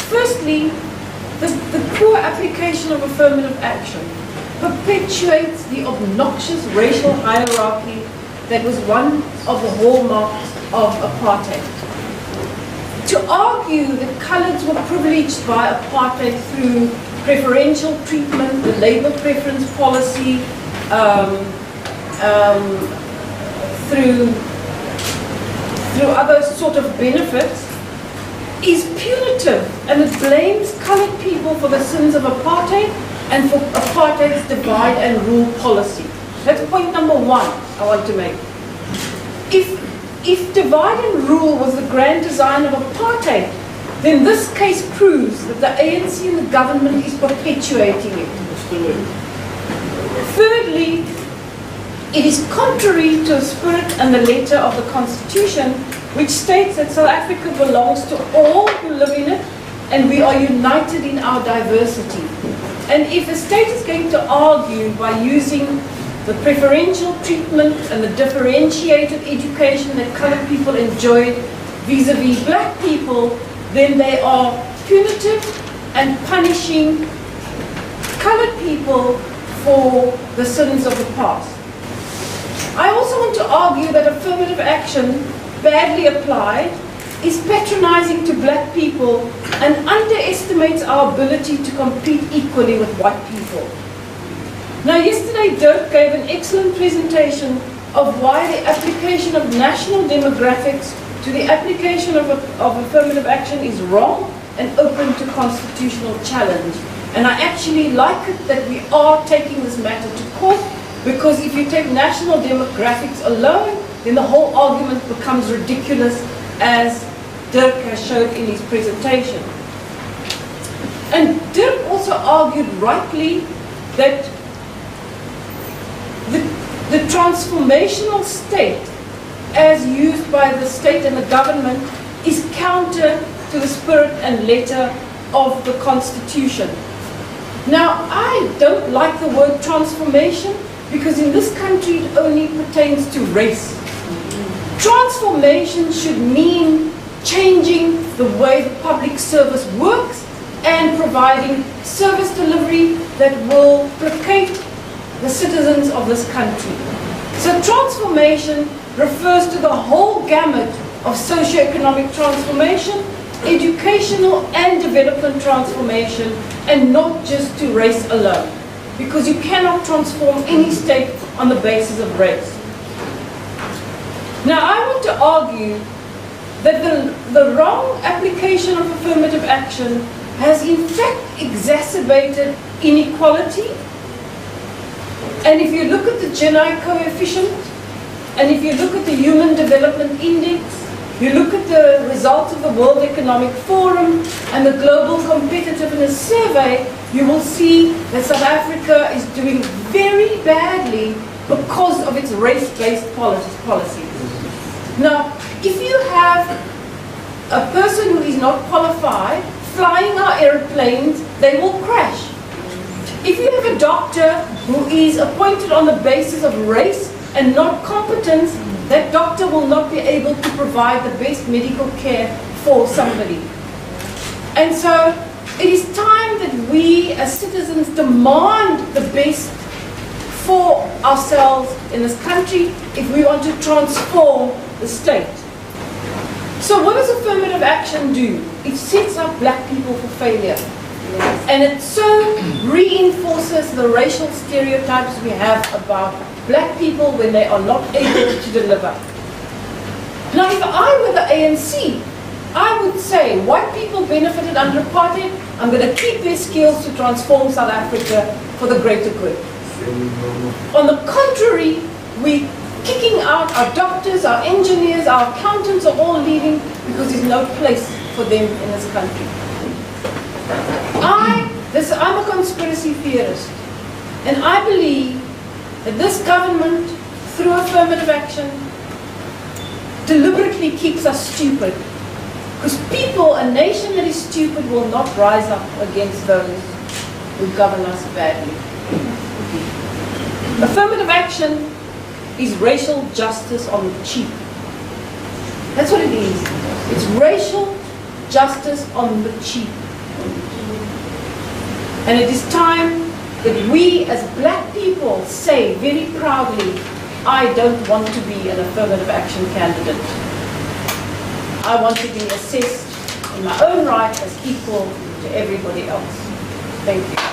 Firstly, the poor application of affirmative action perpetuates the obnoxious racial hierarchy that was one of the hallmarks of apartheid. To argue that coloureds were privileged by apartheid through preferential treatment, the labour preference policy, through other sort of benefits, is punitive, and it blames coloured people for the sins of apartheid and for apartheid's divide and rule policy. That's point number one I want to make. If divide and rule was the grand design of apartheid, then this case proves that the ANC and the government is perpetuating it. Thirdly, it is contrary to the spirit and the letter of the Constitution, which states that South Africa belongs to all who live in it, and we are united in our diversity. And if a state is going to argue by using the preferential treatment and the differentiated education that coloured people enjoyed vis-a-vis black people, then they are punitive and punishing coloured people for the sins of the past. I also want to argue that affirmative action, badly applied, is patronizing to black people and underestimates our ability to compete equally with white people. Now, yesterday Dirk gave an excellent presentation of why the application of national demographics to the application of affirmative action is wrong and open to constitutional challenge. And I actually like it that we are taking this matter to court, because if you take national demographics alone, then the whole argument becomes ridiculous, as Dirk has showed in his presentation. And Dirk also argued rightly that the transformational state, as used by the state and the government, is counter to the spirit and letter of the Constitution. Now, I don't like the word transformation, because in this country it only pertains to race. Transformation should mean changing the way the public service works and providing service delivery that will placate the citizens of this country. So transformation refers to the whole gamut of socio-economic transformation, educational and development transformation, and not just to race alone, because you cannot transform any state on the basis of race. Now, I want to argue that the wrong application of affirmative action has in fact exacerbated inequality. And if you look at the Gini coefficient, and if you look at the Human Development Index, you look at the results of the World Economic Forum and the Global Competitiveness Survey, you will see that South Africa is doing very badly because of its race-based policies. Now, if you have a person who is not qualified flying our airplanes, they will crash. If you have a doctor who is appointed on the basis of race and not competence, that doctor will not be able to provide the best medical care for somebody. And so it is time that we as citizens demand the best for ourselves in this country if we want to transform the state. So what does affirmative action do? It sets up black people for failure. And it so reinforces the racial stereotypes we have about black people when they are not able to deliver. Now, if I were the ANC, I would say white people benefited under apartheid. I'm going to keep their skills to transform South Africa for the greater good. On the contrary, we're kicking out our doctors, our engineers, our accountants are all leaving because there's no place for them in this country. I'm a conspiracy theorist, and I believe that this government, through affirmative action, deliberately keeps us stupid. Because people, a nation that is stupid, will not rise up against those who govern us badly. Affirmative action is racial justice on the cheap. That's what it is. It's racial justice on the cheap. And it is time that we as black people say very proudly, I don't want to be an affirmative action candidate. I want to be assessed in my own right as equal to everybody else. Thank you.